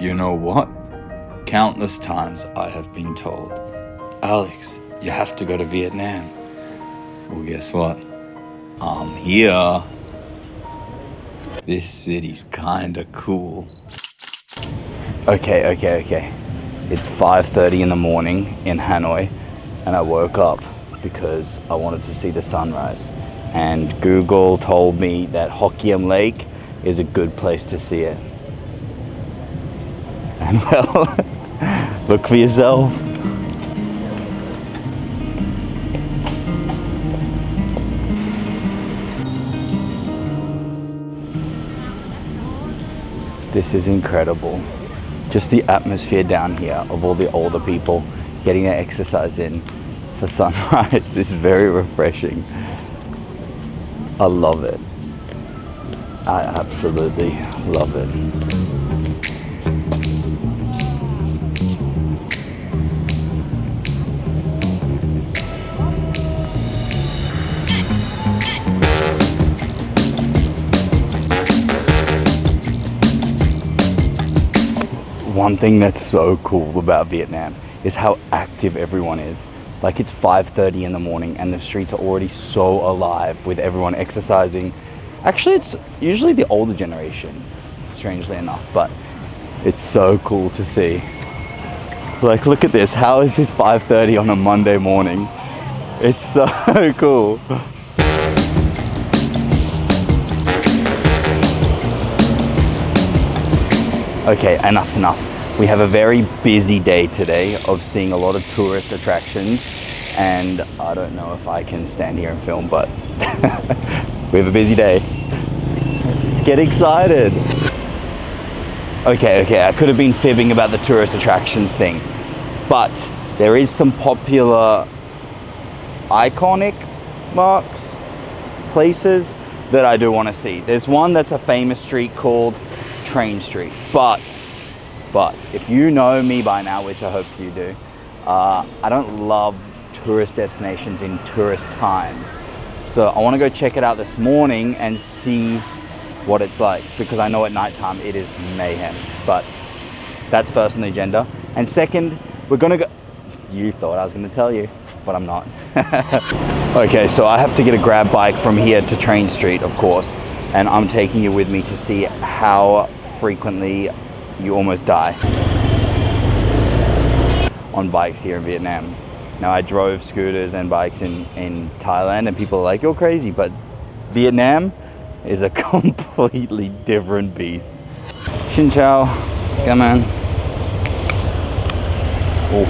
You know what? Countless times I have been told, Alex, you have to go to Vietnam. Well, guess what? I'm here. This city's kinda cool. Okay. It's 5:30 in the morning in Hanoi, and I woke up because I wanted to see the sunrise. And Google told me that Hokkien Lake is a good place to see it. And well, look for yourself. This is incredible. Just the atmosphere down here of all the older people getting their exercise in for sunrise is very refreshing. I love it. I absolutely love it. One thing that's so cool about Vietnam is how active everyone is. Like, it's 5:30 in the morning and the streets are already so alive with everyone exercising. Actually, it's usually the older generation, strangely enough, but it's so cool to see. Like, look at this. How is this 5:30 on a Monday morning? It's so cool. Okay, enough's enough. We have a very busy day today of seeing a lot of tourist attractions, and I don't know if I can stand here and film, but we have a busy day. Get excited. Okay, I could have been fibbing about the tourist attractions thing, but there is some popular iconic marks, places that I do want to see. There's one that's a famous street called Train Street, but if you know me by now, which I hope you do, I don't love tourist destinations in tourist times. So I want to go check it out this morning and see what it's like, because I know at nighttime it is mayhem. But that's first on the agenda. And second, we're gonna go, you thought I was gonna tell you, but I'm not. Okay, so I have to get a grab bike from here to Train Street, of course, and I'm taking you with me to see how frequently you almost die on bikes here in Vietnam. Now, I drove scooters and bikes in Thailand, and people are like, you're crazy, but Vietnam is a completely different beast. Xin chào, come on. Oh.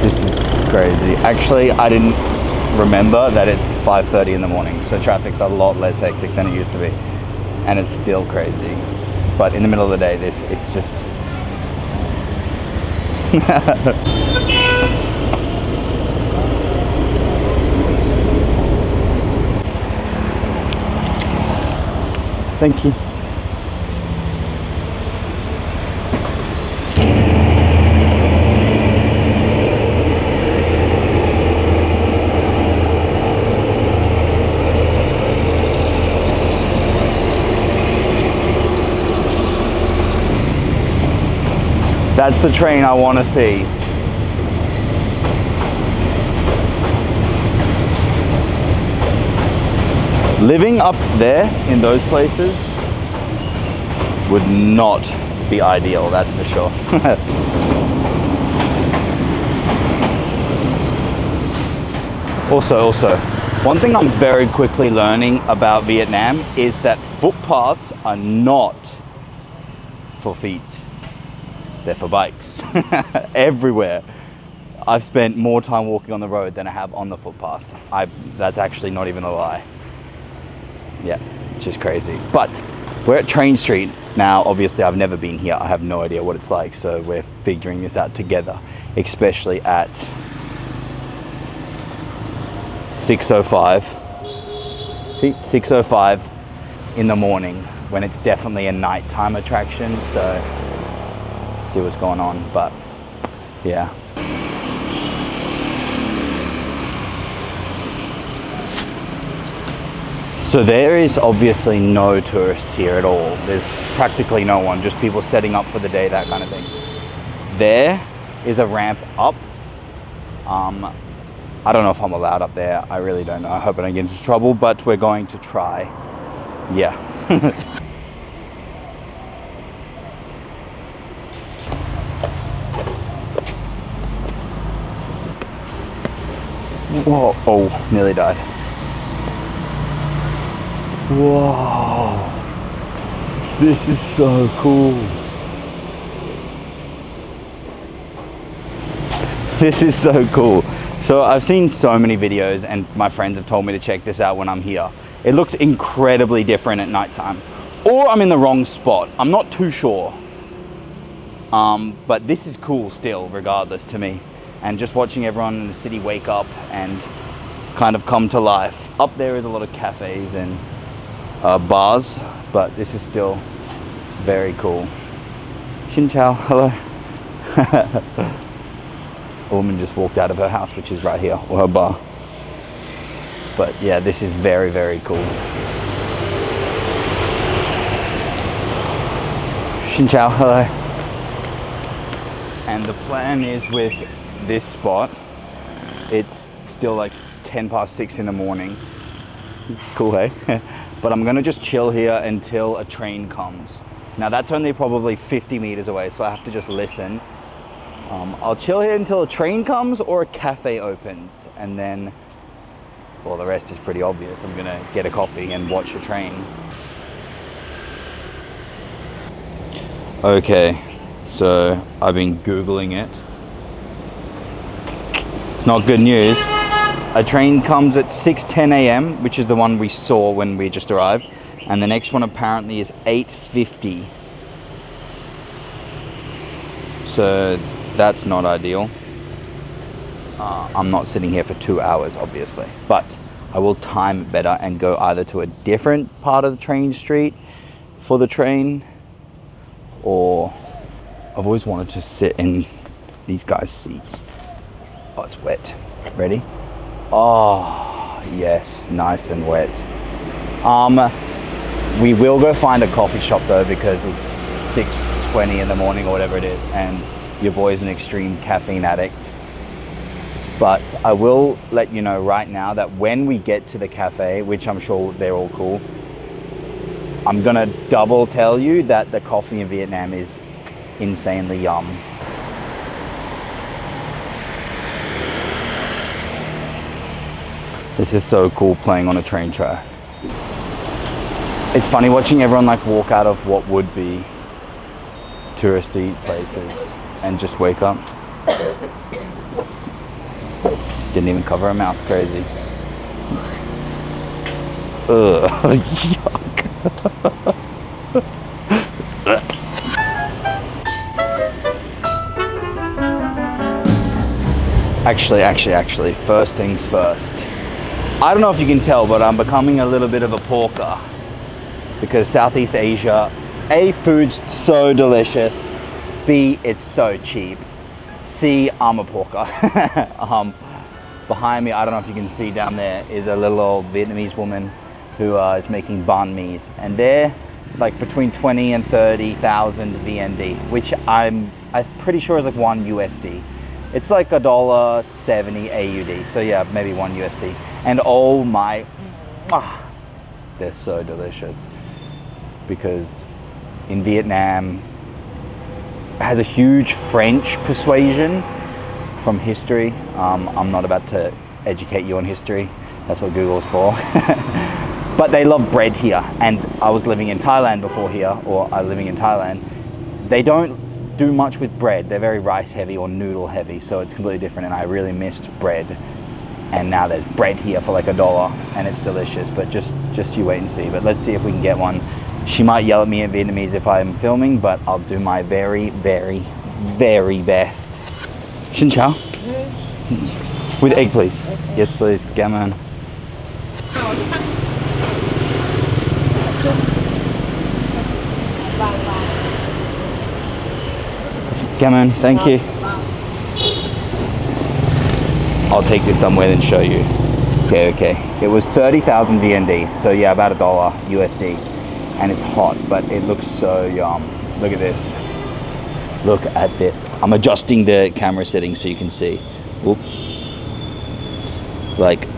This is crazy. Actually, I didn't remember that it's 5:30 in the morning, so traffic's a lot less hectic than it used to be, and it's still crazy. But in the middle of the day, it's just Thank you. That's the train I want to see. Living up there in those places would not be ideal, that's for sure. Also, one thing I'm very quickly learning about Vietnam is that footpaths are not for feet. They're for bikes. Everywhere. I've spent more time walking on the road than I have on the footpath. That's actually not even a lie. Yeah, it's just crazy. But we're at Train Street now. Obviously, I've never been here. I have no idea what it's like, so we're figuring this out together, especially at 6:05. See, 6:05 in the morning, when it's definitely a nighttime attraction, so see what's going on. But yeah, So there is obviously no tourists here at all. There's practically no one, just people setting up for the day, that kind of thing. There is a ramp up. I don't know if I'm allowed up there. I really don't know. I hope I don't get into trouble, but we're going to try. Yeah. Whoa, oh, nearly died. Whoa, this is so cool. This is so cool. So I've seen so many videos and my friends have told me to check this out when I'm here. It looks incredibly different at nighttime. Or I'm in the wrong spot. I'm not too sure. But this is cool still, regardless to me. And just watching everyone in the city wake up and kind of come to life. Up there is a lot of cafes and bars, but this is still very cool. Xin chào, hello. A woman just walked out of her house, which is right here, or her bar. But yeah, this is very, very cool. Xin chào, hello. And the plan is with this spot, it's still like 6:10 in the morning. Cool, hey? But I'm gonna just chill here until a train comes. Now that's only probably 50 meters away, so I have to just listen. I'll chill here until a train comes or a cafe opens, and then, well, the rest is pretty obvious. I'm gonna get a coffee and watch the train. Okay, so I've been Googling it. It's not good news. A train comes at 6:10 a.m., which is the one we saw when we just arrived, and the next one apparently is 8:50. So that's not ideal. I'm not sitting here for 2 hours, obviously, but I will time it better and go either to a different part of the train street for the train, or I've always wanted to sit in these guys' seats. Oh, it's wet. Ready? Oh, yes, nice and wet. We will go find a coffee shop though, because it's 6:20 in the morning or whatever it is, and your boy's an extreme caffeine addict. But I will let you know right now that when we get to the cafe, which I'm sure they're all cool, I'm gonna double tell you that the coffee in Vietnam is insanely yum. This is so cool, playing on a train track. It's funny watching everyone like walk out of what would be touristy places and just wake up. Didn't even cover her mouth, crazy. Ugh, yuck. Actually, first things first. I don't know if you can tell, but I'm becoming a little bit of a porker, because Southeast Asia, A, food's so delicious, B, it's so cheap, C, I'm a porker. Behind me, I don't know if you can see down there, is a little old Vietnamese woman who is making banh mi's, and they're like between 20 and 30,000 VND, which I'm pretty sure is like 1 USD. It's like $1.70 AUD, so yeah, maybe 1 USD. And oh my, they're so delicious. Because in Vietnam, it has a huge French persuasion from history. I'm not about to educate you on history. That's what Google's for. But they love bread here. And I was living in Thailand before here, or I'm living in Thailand. They don't do much with bread. They're very rice heavy or noodle heavy, so it's completely different, and I really missed bread. And now there's bread here for like $1 and it's delicious, but just you wait and see. But let's see if we can get one. She might yell at me in Vietnamese if I'm filming, but I'll do my very, very, very best. Xin chào. With egg, please. Yes, please. Cảm ơn. Come on, thank you. I'll take this somewhere and show you. Okay. It was 30,000 VND, so yeah, about $1 USD. And it's hot, but it looks so yum. Look at this. Look at this. I'm adjusting the camera settings so you can see. Whoop. Like,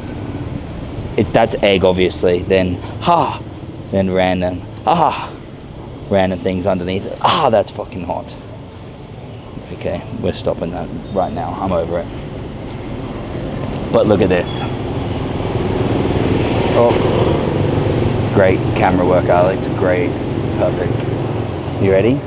that's egg, obviously. Then random. Random things underneath it. That's fucking hot. Okay, we're stopping that right now. I'm over it. But look at this. Oh, great camera work, Alex. Great, perfect. You ready?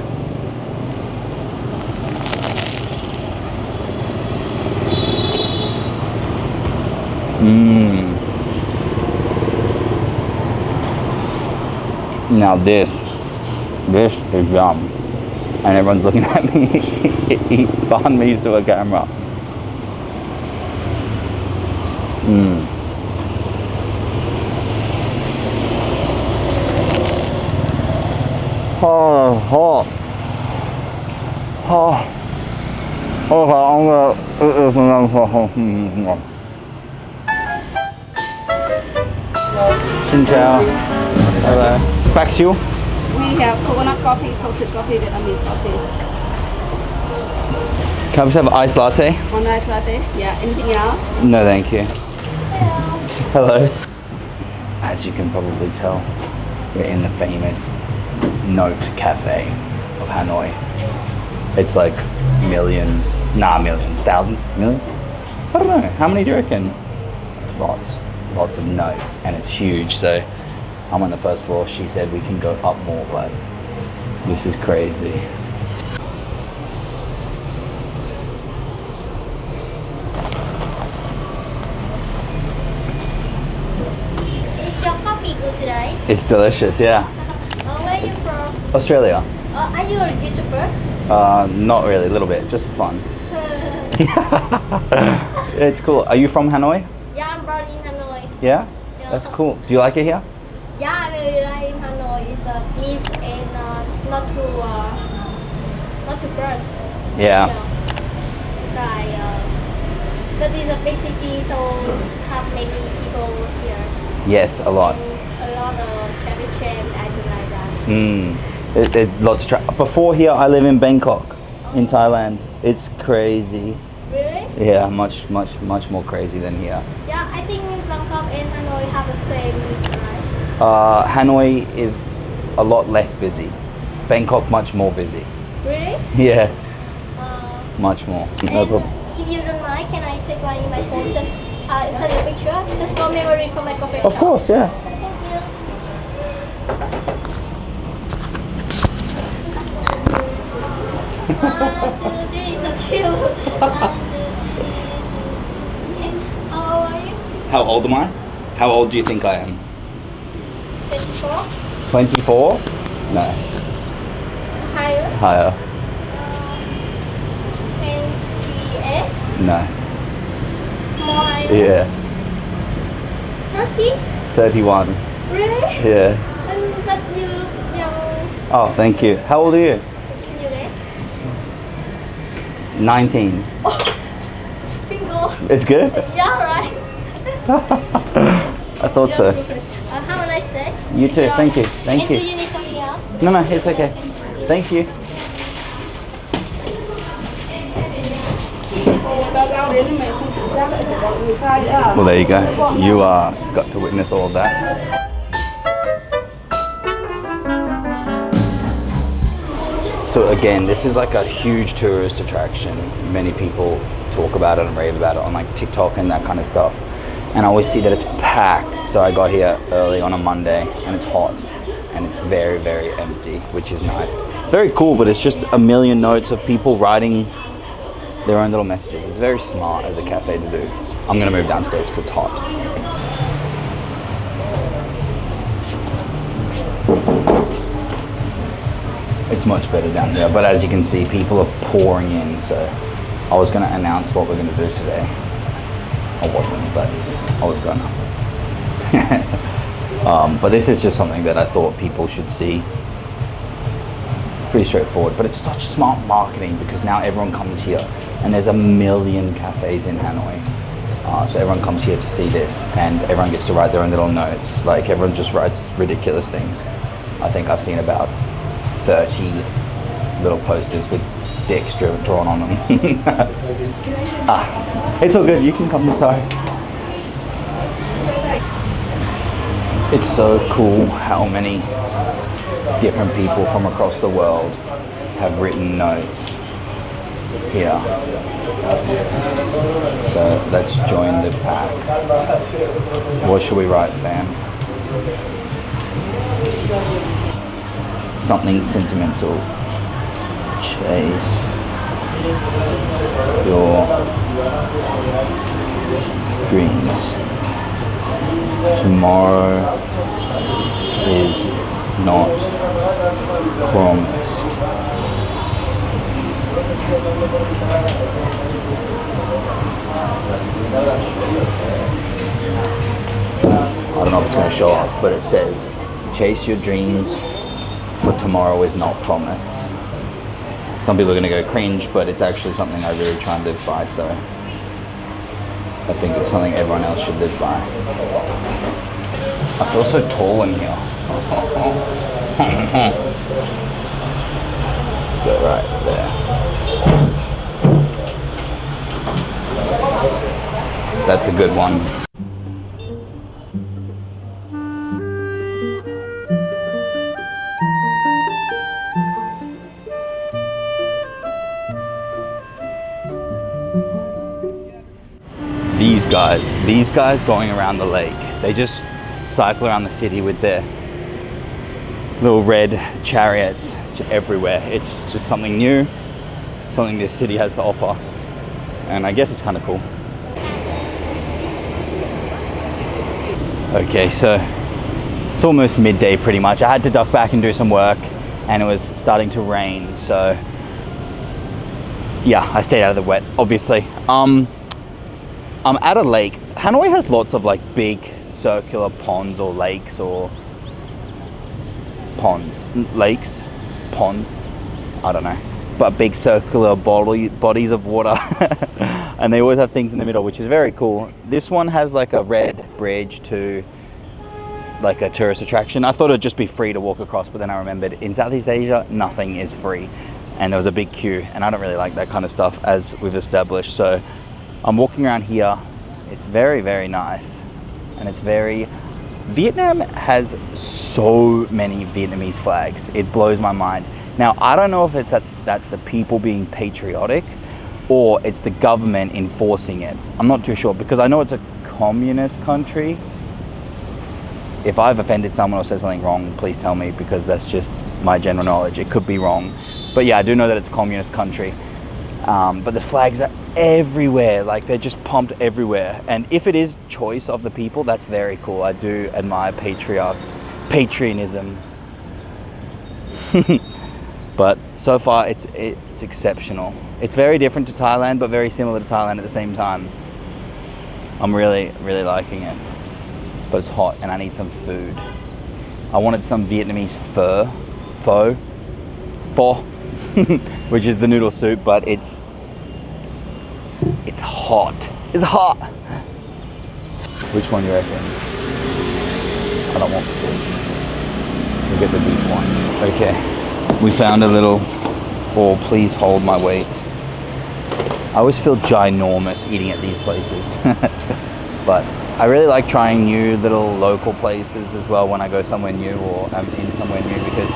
Now this is yum. And everyone's looking at me eat banh mi to a camera. Oh, hot. Okay, I'm gonna eat this and then Xin chào. Hello. Bác siêu. We have coconut coffee, salted coffee, Vietnamese coffee. Can I just have an iced latte? One iced latte. Yeah. Anything else? No, thank you. Hello. As you can probably tell, we're in the famous Note Cafe of Hanoi. It's like millions, thousands, millions? I don't know. How many do you reckon? Lots of notes, and it's huge. So I'm on the first floor. She said we can go up more, but this is crazy. Is your coffee good today? It's delicious, yeah. Where are you from? Australia. Are you a YouTuber? Not really, a little bit, just fun. It's cool. Are you from Hanoi? Yeah, I'm born in Hanoi. Yeah? That's cool. Do you like it here? Yeah, I really like in Hanoi. It's peace and not too burst. Yeah. It's like, but it's a big city, so have many people here. Yes, a lot. And a lot of traffic jam, I do like that. Lots of before here, I live in Bangkok, in Thailand. It's crazy. Really? Yeah, much more crazy than here. Yeah, I think Bangkok and Hanoi have the same, right? Hanoi is a lot less busy. Bangkok much more busy. Really? Yeah, Uh, much more. No problem. If you don't mind, can I take one in my phone? Just take a picture, just for memory for my coffee. Of course, yeah. Thank you. 1, 2, 3, so cute. 1, 2, 3. How old are you? How old am I? How old do you think I am? 24. 24? No, Higher. higher. 28. No. More higher. Yeah, 30. 31. Really? Yeah. But you look young. Oh, thank you. How old are you? You guys? 19. Bingo. It's good? Yeah, right. I thought so. Have a nice day. You too. Enjoy. Thank you. Thank And you. do you need something else? No, it's okay. Thank you. Well, there you go. You got to witness all of that. So again, this is like a huge tourist attraction. Many people talk about it and rave about it on like TikTok and that kind of stuff. And I always see that it's packed. So I got here early on a Monday and it's hot and it's very, very empty, which is nice. It's very cool, but it's just a million notes of people writing their own little messages. It's very smart as a cafe to do. I'm gonna move downstairs because it's hot. It's much better down here, but as you can see, people are pouring in, so I was gonna announce what we're gonna do today. I wasn't, but I was gonna. But this is just something that I thought people should see. It's pretty straightforward, but it's such smart marketing because now everyone comes here and there's a million cafes in Hanoi. So everyone comes here to see this, and everyone gets to write their own little notes. Like everyone just writes ridiculous things. I think I've seen about 30 little posters with dicks drawn on them. It's all good. You can come inside. It's so cool how many different people from across the world have written notes here. So let's join the pack. What should we write, fam? Something sentimental. Chase your dreams. Tomorrow is not promised. I don't know if it's going to show up, but it says, chase your dreams, for tomorrow is not promised. Some people are going to go cringe, but it's actually something I really try and live by, so I think it's something everyone else should live by. I feel so tall in here. Let's go right there. That's a good one. These guys going around the lake, they just cycle around the city with their little red chariots everywhere. It's just something new, something this city has to offer, and I guess it's kind of cool. Okay, so it's almost midday pretty much. I had to duck back and do some work, and it was starting to rain, so yeah, I stayed out of the wet, obviously. I'm at a lake. Hanoi has lots of like big circular ponds or lakes or ponds, lakes, ponds, I don't know, but big circular bodies of water. And they always have things in the middle, which is very cool. This one has like a red bridge to like a tourist attraction. I thought it'd just be free to walk across, but then I remembered in Southeast Asia, nothing is free. And there was a big queue, and I don't really like that kind of stuff, as we've established. So I'm walking around here. It's very, very nice. And it's very, Vietnam has so many Vietnamese flags. It blows my mind. Now, I don't know if it's that's the people being patriotic or it's the government enforcing it. I'm not too sure, because I know it's a communist country. If I've offended someone or said something wrong, please tell me, because that's just my general knowledge. It could be wrong. But yeah, I do know that it's a communist country. But the flags are everywhere, like they're just pumped everywhere. And if it is choice of the people, that's very cool. I do admire patriotism. But so far it's exceptional. It's very different to Thailand, but very similar to Thailand at the same time. I'm really, really liking it. But it's hot and I need some food. I wanted some Vietnamese pho, which is the noodle soup, but it's hot. It's hot. Which one do you reckon? I don't want food. We'll get the beef one. Okay. We found a little, oh, please hold my weight. I always feel ginormous eating at these places. But I really like trying new little local places as well when I go somewhere new or I'm in somewhere new, because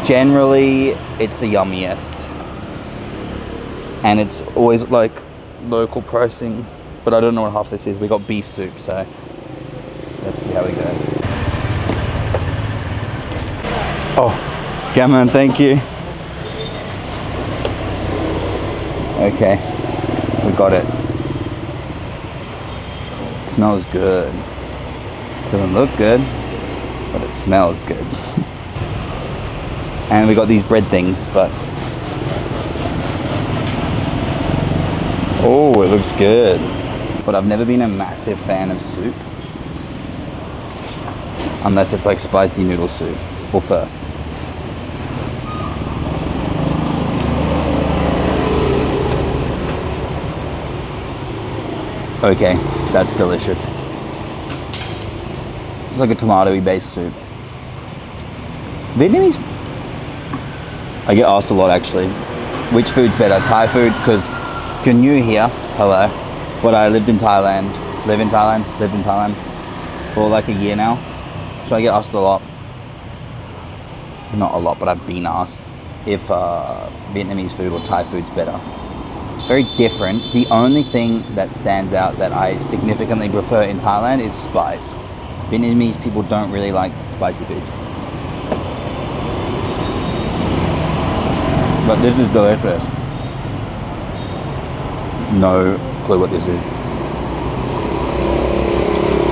generally it's the yummiest. And it's always like local pricing, but I don't know what half this is. We got beef soup, so let's see how we go. Oh, come on, thank you. Okay, we got it. Smells good. Doesn't look good, but it smells good. And we got these bread things, but oh, it looks good. But I've never been a massive fan of soup, unless it's like spicy noodle soup or pho. Okay, that's delicious. It's like a tomato-y based soup. Vietnamese, I get asked a lot actually, which food's better, Thai food, because if you're new here, hello, but I lived in Thailand for like a year now, so I get asked a lot, not a lot, but I've been asked if Vietnamese food or Thai food's better. It's very different. The only thing that stands out that I significantly prefer in Thailand is spice. Vietnamese people don't really like spicy foods. But this is delicious. No clue what this is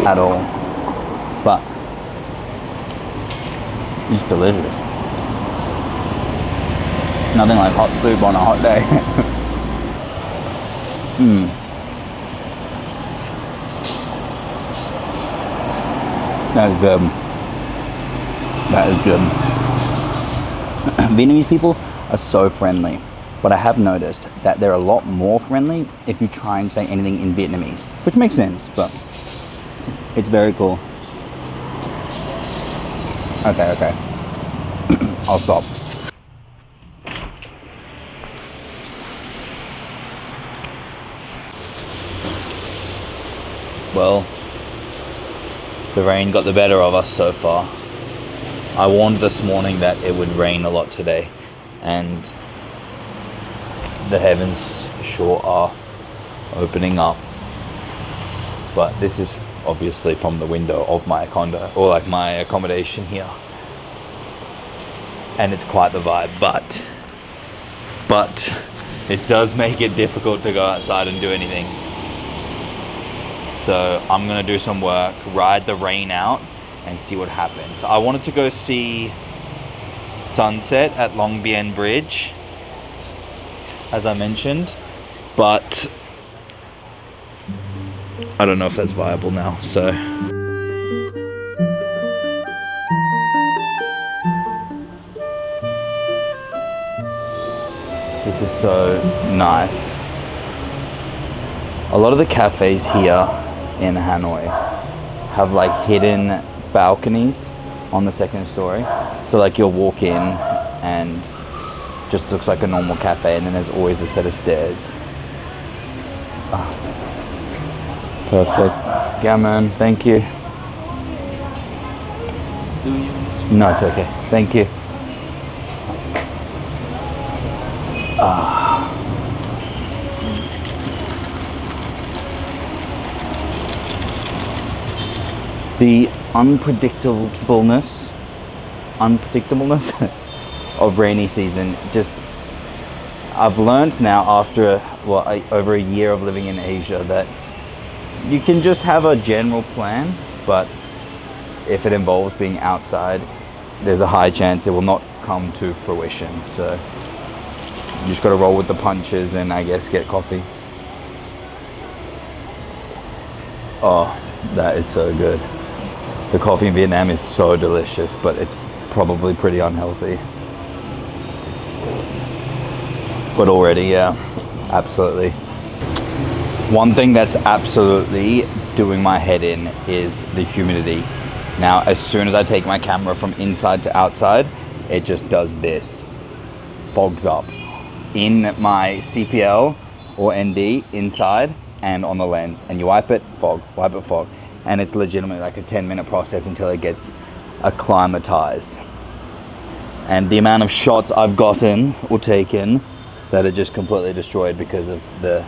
at all. But it's delicious. Nothing like hot soup on a hot day. That is good. That is good. Vietnamese people are so friendly, but I have noticed that they're a lot more friendly if you try and say anything in Vietnamese, which makes sense, but it's very cool. Okay. I'll stop. Well, the rain got the better of us so far. I warned this morning that it would rain a lot today, and the heavens sure are opening up. But this is obviously from the window of my condo, or like my accommodation here. And it's quite the vibe, but it does make it difficult to go outside and do anything. So I'm gonna do some work, ride the rain out, and see what happens. I wanted to go see sunset at Long Bien Bridge, as I mentioned, but I don't know if that's viable now, so. This is so nice. A lot of the cafes here in Hanoi have like hidden balconies on the second story. So like you'll walk in and just looks like a normal cafe, and then there's always a set of stairs. Perfect. Yeah, man. Thank you. No, it's okay. Thank you. The unpredictableness of rainy season, just, I've learned now after over a year of living in Asia that you can just have a general plan, but if it involves being outside, there's a high chance it will not come to fruition. So you just got to roll with the punches and I guess get coffee. Oh, that is so good. The coffee in Vietnam is so delicious, but it's probably pretty unhealthy. But already, yeah, absolutely. One thing that's absolutely doing my head in is the humidity. Now, as soon as I take my camera from inside to outside, it just does this. Fogs up. In my CPL or ND, inside, and on the lens. And you wipe it, fog, wipe it, fog. And it's legitimately like a 10-minute process until it gets acclimatized. And the amount of shots I've gotten or taken that are just completely destroyed because of the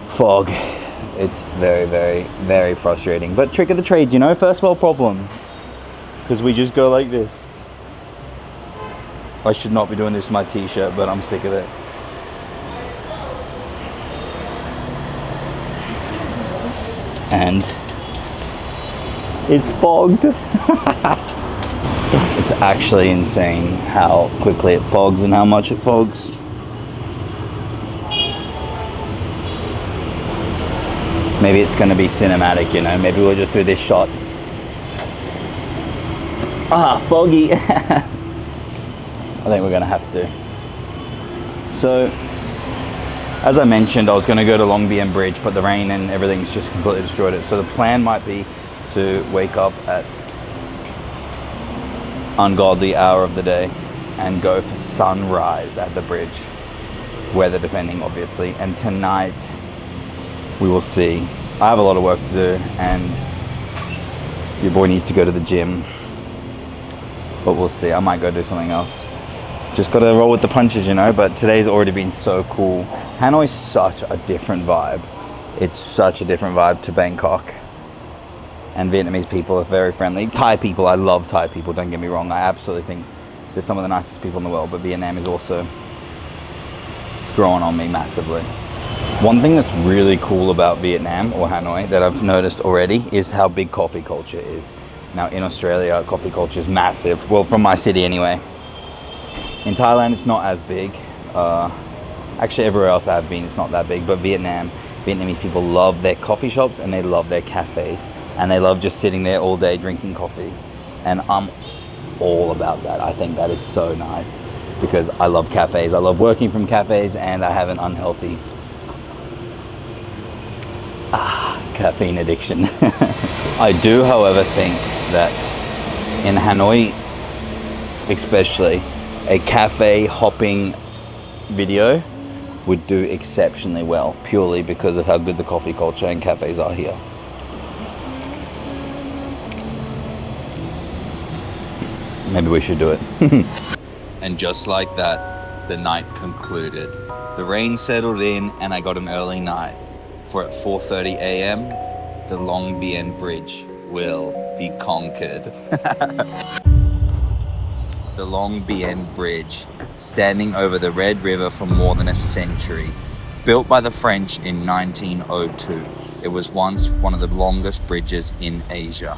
fog, it's very, very, very frustrating. But trick of the trade, you know, first world problems. Because we just go like this. I should not be doing this with my t-shirt, but I'm sick of it. And it's fogged. It's actually insane how quickly it fogs and how much it fogs. Maybe it's going to be cinematic, you know. Maybe we'll just do this shot. Ah, foggy. I think we're going to have to. So, As I mentioned, I was going to go to Long Bien Bridge, but the rain and everything's just completely destroyed it. So the plan might be to wake up at ungodly hour of the day and go for sunrise at the bridge, weather depending obviously, and tonight we will see. I have a lot of work to do and your boy needs to go to the gym, but we'll see. I might go do something else. Just gotta roll with the punches, you know. But today's already been so cool. Hanoi's such a different vibe. It's such a different vibe to Bangkok. And Vietnamese people are very friendly. Thai people, I love Thai people, don't get me wrong. I absolutely think they're some of the nicest people in the world, but Vietnam is also, it's growing on me massively. One thing that's really cool about Vietnam or Hanoi that I've noticed already is how big coffee culture is. Now in Australia, coffee culture is massive. Well, from my city anyway. In Thailand, it's not as big. Actually, everywhere else I've been, it's not that big. But Vietnamese people love their coffee shops and they love their cafes. And they love just sitting there all day drinking coffee. And I'm all about that. I think that is so nice because I love cafes. I love working from cafes and I have an unhealthy caffeine addiction. I do, however, think that in Hanoi, especially, a cafe hopping video would do exceptionally well, purely because of how good the coffee culture and cafes are here. Maybe we should do it. And just like that, the night concluded. The rain settled in and I got an early night. For at 4:30 a.m., the Long Bien Bridge will be conquered. The Long Bien Bridge, standing over the Red River for more than a century. Built by the French in 1902, it was once one of the longest bridges in Asia.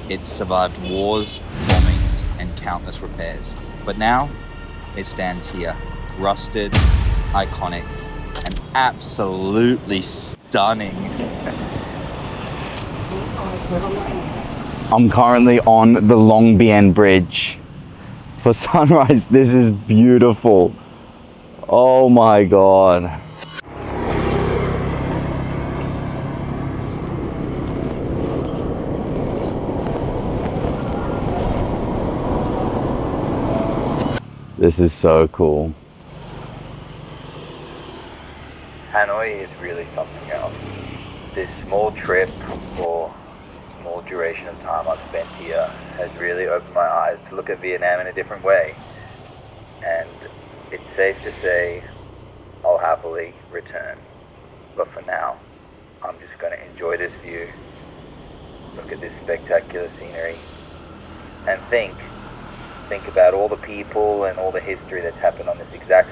It survived wars, bombings, and countless repairs. But now, it stands here, rusted, iconic, and absolutely stunning. I'm currently on the Long Bien Bridge for sunrise. This is beautiful. Oh my God. This is so cool. Hanoi is really something else. This small trip or small duration of time I've spent here has really opened my eyes to look at Vietnam in a different way. And it's safe to say I'll happily return. But for now, I'm just going to enjoy this view, look at this spectacular scenery, and think about all the people and all the history that's happened on this exact